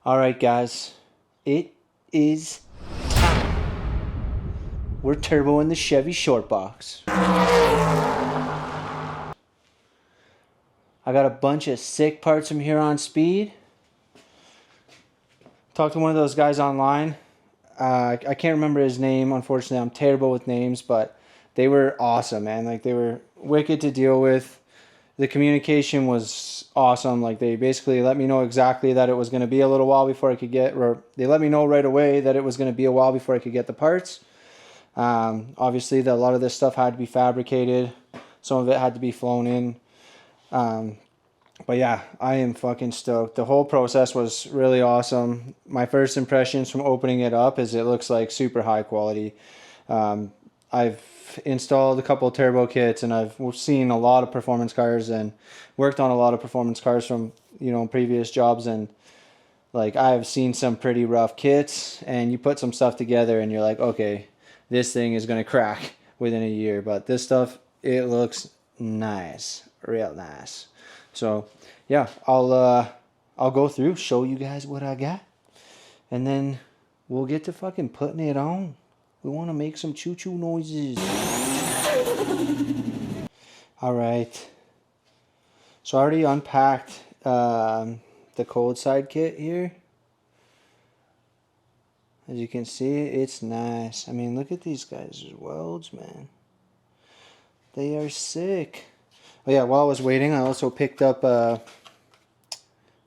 Alright guys, it is time. We're turboing the Chevy short box. I got a bunch of sick parts from Huron Speed. Talked to one of those guys online. I can't remember his name, unfortunately. I'm terrible with names, but they were awesome, man. Like, they were wicked to deal with. The communication was awesome. Like, they basically let me know exactly that it was going to be a little while before I could get, or they let me know right away that it was going to be a while before I could get the parts. Obviously, a lot of this stuff had to be fabricated. Some of it had to be flown in. But yeah, I am fucking stoked. The whole process was really awesome. My first impressions from opening it up is it looks like super high quality. I've installed a couple of turbo kits, and I've seen a lot of performance cars and worked on a lot of performance cars from, previous jobs, and like, I've seen some pretty rough kits, and you put some stuff together and you're like, okay, this thing is going to crack within a year. But this stuff, it looks nice, real nice. So yeah, I'll go through, show you guys what I got, and then we'll get to fucking putting it on. We want to make some choo-choo noises. Alright. So I already unpacked the cold side kit here. As you can see, it's nice. I mean, look at these guys' welds, man. They are sick. Oh yeah, while I was waiting, I also picked up a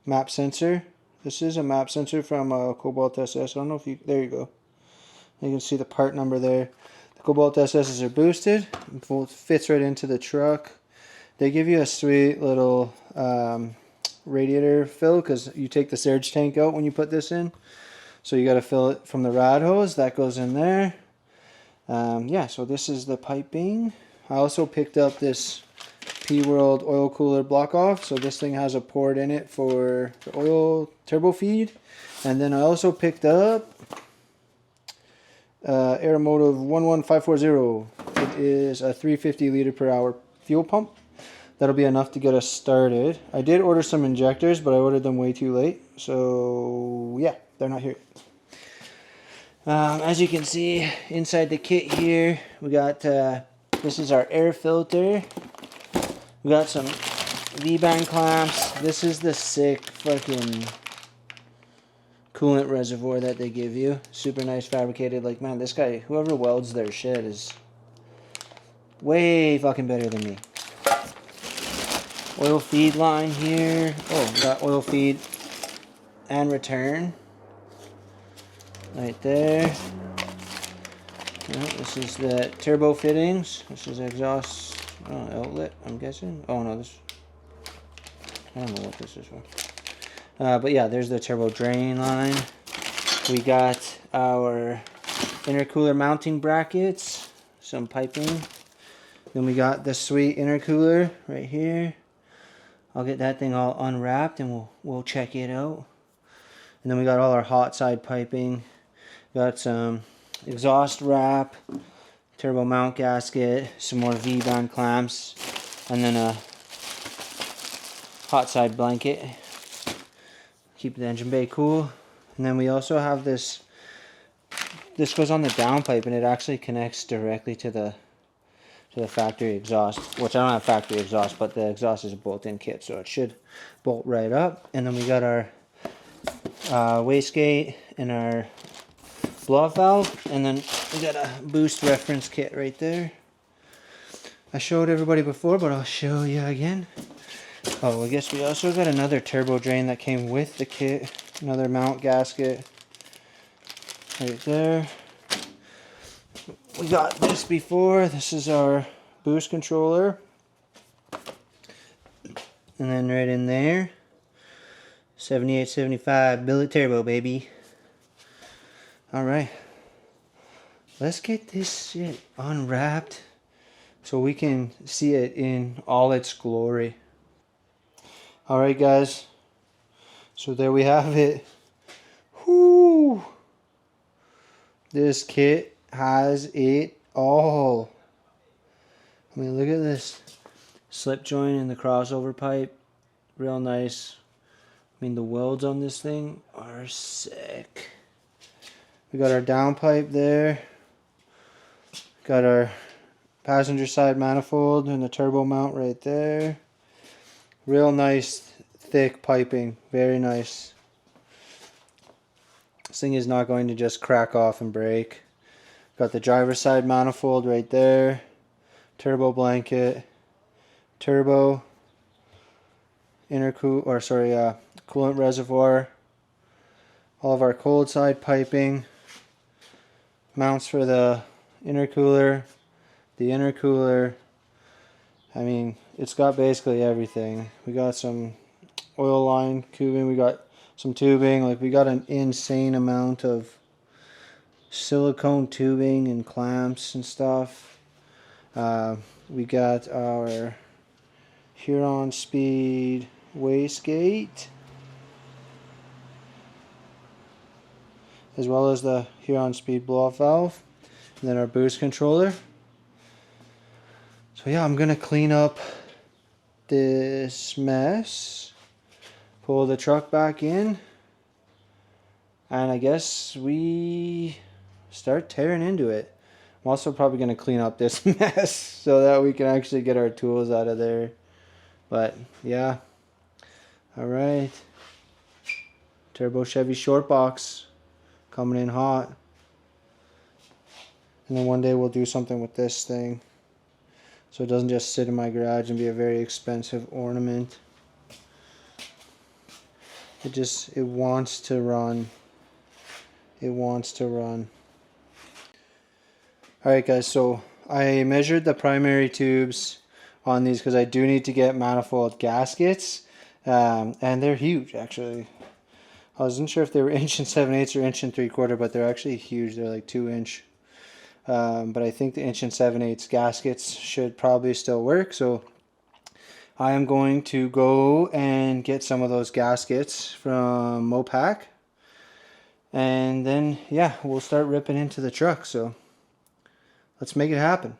map sensor. This is a map sensor from Cobalt SS. I don't know if you... There you go. You can see the part number there. The Cobalt SSs are boosted. It fits right into the truck. They give you a sweet little radiator fill, because you take the surge tank out when you put this in. So you got to fill it from the rad hose. That goes in there. Yeah, so this is the piping. I also picked up this P-World oil cooler block off. So this thing has a port in it for the oil turbo feed. And then I also picked up Aeromotive 11540. It is a 350 liter per hour fuel pump. That'll be enough to get us started. I did order some injectors, but I ordered them way too late. So yeah, they're not here yet. As you can see, inside the kit here, we got, this is our air filter. We got some V-band clamps. This is the sick fucking coolant reservoir that they give you. Super nice fabricated. Like, man, this guy, whoever welds their shit is way fucking better than me. Oil feed line here. Oh, got oil feed and return right there. This is the turbo fittings. This is exhaust outlet, I'm guessing. Oh no, this, I don't know what this is for. But yeah, there's the turbo drain line. We got our intercooler mounting brackets, some piping. Then we got the sweet intercooler right here. I'll get that thing all unwrapped and we'll check it out. And then we got all our hot side piping. Got some exhaust wrap, turbo mount gasket, some more V-band clamps, and then a hot side blanket. Keep the engine bay cool. And then we also have this goes on the downpipe, and it actually connects directly to the factory exhaust, which I don't have factory exhaust, but the exhaust is a bolt-in kit, so it should bolt right up. And then we got our wastegate and our blow-off valve, and then we got a boost reference kit right there. I showed everybody before, but I'll show you again. Oh, I guess we also got another turbo drain that came with the kit, another mount gasket right there. We got this before. This is our boost controller. And then right in there, 7875 billet turbo, baby. Alright. Let's get this shit unwrapped so we can see it in all its glory. Alright guys. So there we have it. Whoo! This kit has it all. I mean, look at this slip joint in the crossover pipe, real nice. I mean, the welds on this thing are are sick. We got our downpipe there. Got our passenger side manifold and the turbo mount right there. Real nice thick piping, very nice. This thing is not going to just crack off and break. Got the driver's side manifold right there. Turbo blanket, turbo, coolant reservoir. All of our cold side piping. Mounts for the intercooler, the intercooler. I mean, it's got basically everything. We got some oil line tubing, we got some tubing, like we got an insane amount of silicone tubing and clamps and stuff. We got our Huron Speed wastegate, as well as the Huron Speed blow-off valve, and then our boost controller. So yeah, I'm gonna clean up this mess, pull the truck back in, and I guess we start tearing into it. I'm also probably gonna clean up this mess so that we can actually get our tools out of there. But yeah, all right. Turbo Chevy short box coming in hot. And then one day we'll do something with this thing, so it doesn't just sit in my garage and be a very expensive ornament. It wants to run. It wants to run. Alright guys, so I measured the primary tubes on these because I do need to get manifold gaskets. And they're huge actually. I wasn't sure if they were 1 7/8 or 1 3/4, but they're actually huge. They're like 2-inch. But I think the 1 7/8 gaskets should probably still work, so I am going to go and get some of those gaskets from Mopac, and then yeah, we'll start ripping into the truck. So let's make it happen.